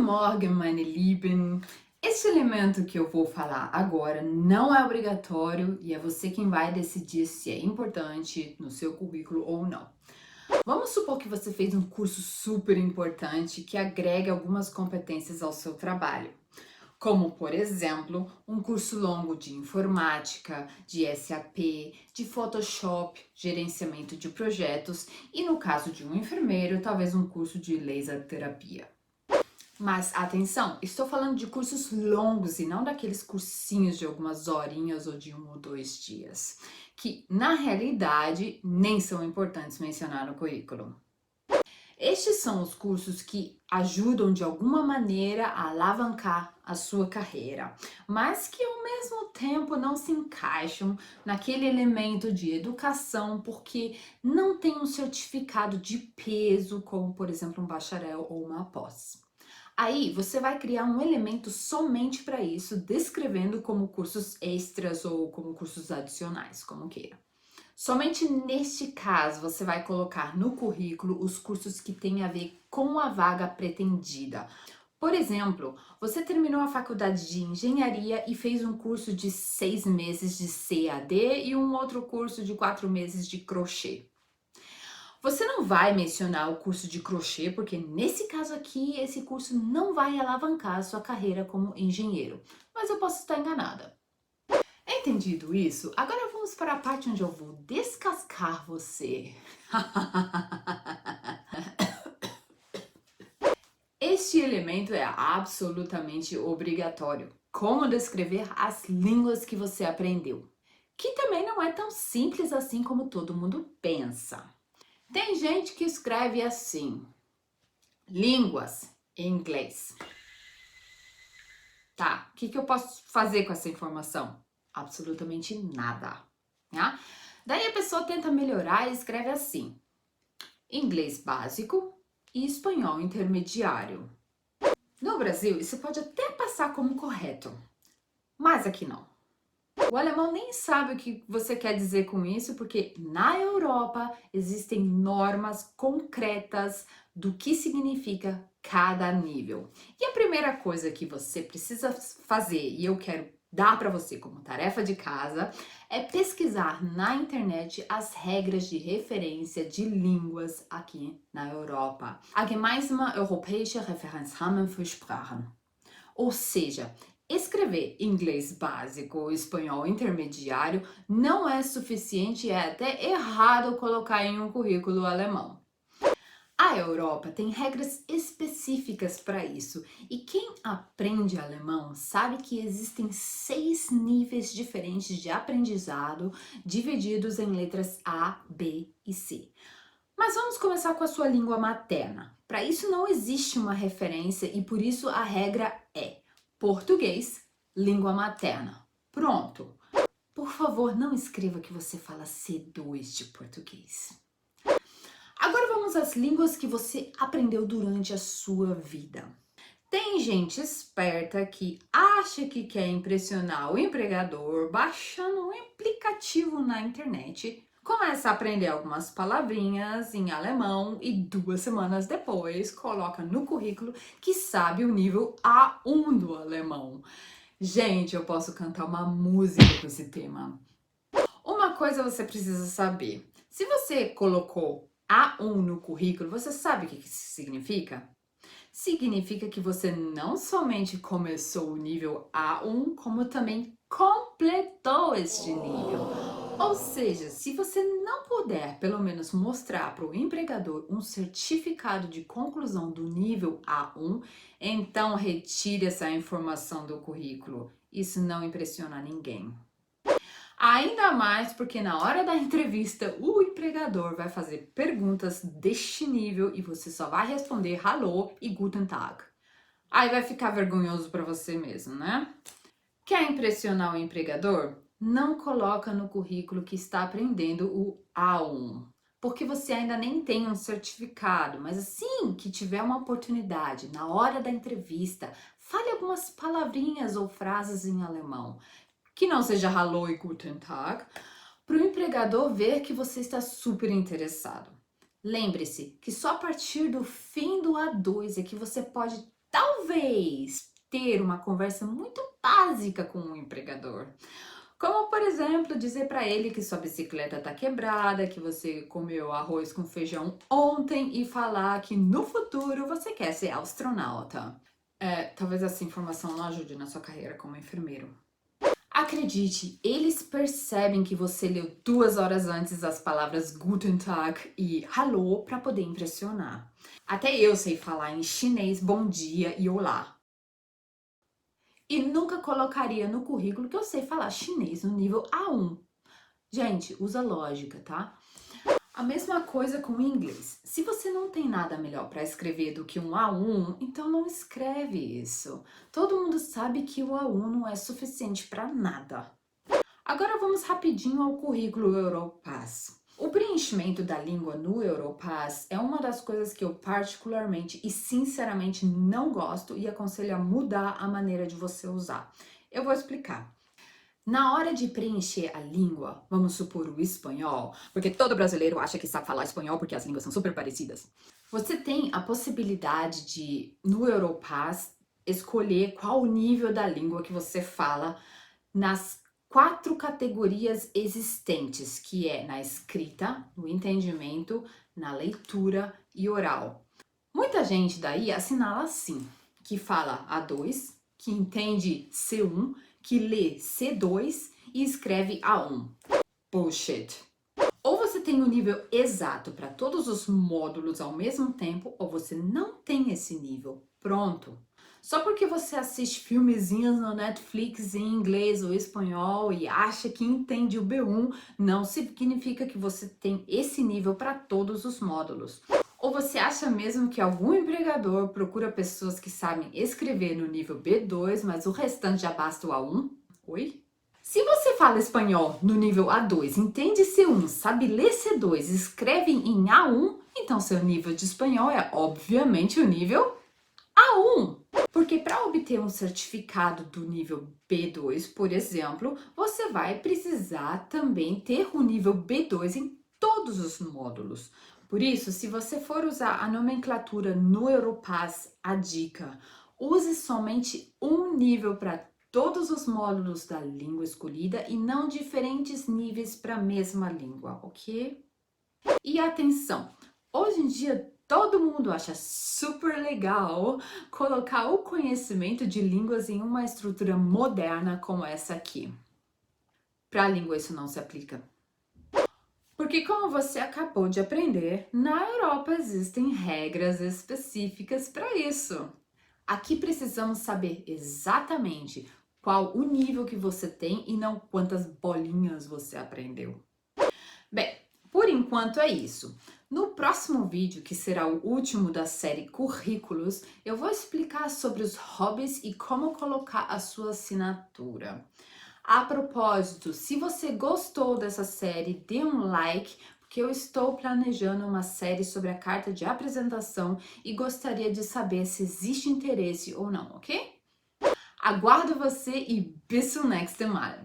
Morgen, meine Lieben! Este elemento que eu vou falar agora não é obrigatório e é você quem vai decidir se é importante no seu currículo ou não. Vamos supor que você fez um curso super importante que agrega algumas competências ao seu trabalho, como, por exemplo, um curso longo de informática, de SAP, de Photoshop, gerenciamento de projetos e, no caso de um enfermeiro, talvez um curso de laser terapia. Mas atenção, estou falando de cursos longos e não daqueles cursinhos de algumas horinhas ou de 1 ou 2 dias, que na realidade nem são importantes mencionar no currículo. Estes são os cursos que ajudam de alguma maneira a alavancar a sua carreira, mas que ao mesmo tempo não se encaixam naquele elemento de educação porque não tem um certificado de peso, como por exemplo um bacharel ou uma pós. Aí você vai criar um elemento somente para isso, descrevendo como cursos extras ou como cursos adicionais, como queira. Somente neste caso você vai colocar no currículo os cursos que têm a ver com a vaga pretendida. Por exemplo, você terminou a faculdade de engenharia e fez um curso de 6 meses de CAD e um outro curso de 4 meses de crochê. Você não vai mencionar o curso de crochê, porque nesse caso aqui, esse curso não vai alavancar a sua carreira como engenheiro. Mas eu posso estar enganada. Entendido isso? Agora vamos para a parte onde eu vou descascar você. Este elemento é absolutamente obrigatório. Como descrever as línguas que você aprendeu? Que também não é tão simples assim como todo mundo pensa. Tem gente que escreve assim: línguas em inglês. Tá, o que eu posso fazer com essa informação? Absolutamente nada, né? Daí a pessoa tenta melhorar e escreve assim: inglês básico e espanhol intermediário. No Brasil, isso pode até passar como correto, mas aqui não. O alemão nem sabe o que você quer dizer com isso, porque na Europa existem normas concretas do que significa cada nível. E a primeira coisa que você precisa fazer, e eu quero dar para você como tarefa de casa, é pesquisar na internet as regras de referência de línguas aqui na Europa. A Gemeinsame Europäische Referenzrahmen für Sprachen. Ou seja, escrever inglês básico ou espanhol intermediário não é suficiente e é até errado colocar em um currículo alemão. A Europa tem regras específicas para isso e quem aprende alemão sabe que existem 6 níveis diferentes de aprendizado divididos em letras A, B e C. Mas vamos começar com a sua língua materna. Para isso não existe uma referência e por isso a regra é português, língua materna. Pronto. Por favor, não escreva que você fala C2 de português. Agora vamos às línguas que você aprendeu durante a sua vida. Tem gente esperta que acha que quer impressionar o empregador baixando um aplicativo na internet, começa a aprender algumas palavrinhas em alemão e 2 semanas depois coloca no currículo que sabe o nível A1 do alemão. Gente, eu posso cantar uma música com esse tema. Uma coisa você precisa saber: se você colocou A1 no currículo, você sabe o que isso significa? Significa que você não somente começou o nível A1, como também completou este nível. Ou seja, se você não puder pelo menos mostrar para o empregador um certificado de conclusão do nível A1, então retire essa informação do currículo. Isso não impressiona ninguém. Ainda mais porque na hora da entrevista o empregador vai fazer perguntas deste nível e você só vai responder Hallo e Guten Tag. Aí vai ficar vergonhoso para você mesmo, né? Quer impressionar o empregador? Não coloca no currículo que está aprendendo o A1, porque você ainda nem tem um certificado, mas assim que tiver uma oportunidade, na hora da entrevista, fale algumas palavrinhas ou frases em alemão, que não seja Hallo e Guten Tag, para o empregador ver que você está super interessado. Lembre-se que só a partir do fim do A2 é que você pode talvez ter uma conversa muito básica com o empregador. Como, por exemplo, dizer para ele que sua bicicleta está quebrada, que você comeu arroz com feijão ontem e falar que no futuro você quer ser astronauta. Talvez essa informação não ajude na sua carreira como enfermeiro. Acredite, eles percebem que você leu 2 horas antes as palavras Guten Tag e Hallo para poder impressionar. Até eu sei falar em chinês bom dia e olá. E nunca colocaria no currículo que eu sei falar chinês no nível A1. Gente, usa lógica, tá? A mesma coisa com o inglês. Se você não tem nada melhor para escrever do que um A1, então não escreve isso. Todo mundo sabe que o A1 não é suficiente para nada. Agora vamos rapidinho ao currículo Europass. O preenchimento da língua no Europass é uma das coisas que eu particularmente e sinceramente não gosto e aconselho a mudar a maneira de você usar. Eu vou explicar. Na hora de preencher a língua, vamos supor o espanhol, porque todo brasileiro acha que sabe falar espanhol porque as línguas são super parecidas. Você tem a possibilidade de, no Europass, escolher qual o nível da língua que você fala nas 4 categorias existentes, que é na escrita, no entendimento, na leitura e oral. Muita gente daí assinala assim, que fala A2, que entende C1, que lê C2 e escreve A1. Bullshit! Ou você tem o nível exato para todos os módulos ao mesmo tempo, ou você não tem esse nível. Pronto! Só porque você assiste filmezinhos no Netflix em inglês ou espanhol e acha que entende o B1, não significa que você tem esse nível para todos os módulos. Ou você acha mesmo que algum empregador procura pessoas que sabem escrever no nível B2, mas o restante já basta o A1? Oi? Se você fala espanhol no nível A2, entende C1, sabe ler C2, escreve em A1, então seu nível de espanhol é obviamente o nível A1. Porque para obter um certificado do nível B2, por exemplo, você vai precisar também ter o nível B2 em todos os módulos. Por isso, se você for usar a nomenclatura no Europass, a dica, use somente um nível para todos os módulos da língua escolhida e não diferentes níveis para a mesma língua, ok? E atenção, hoje em dia todo mundo acha super legal colocar o conhecimento de línguas em uma estrutura moderna como essa aqui. Para a língua isso não se aplica. Porque como você acabou de aprender, na Europa existem regras específicas para isso. Aqui precisamos saber exatamente qual o nível que você tem e não quantas bolinhas você aprendeu. Bem, por enquanto é isso. No próximo vídeo, que será o último da série Currículos, eu vou explicar sobre os hobbies e como colocar a sua assinatura. A propósito, se você gostou dessa série, dê um like, porque eu estou planejando uma série sobre a carta de apresentação e gostaria de saber se existe interesse ou não, ok? Aguardo você e bis zum nächsten Mal!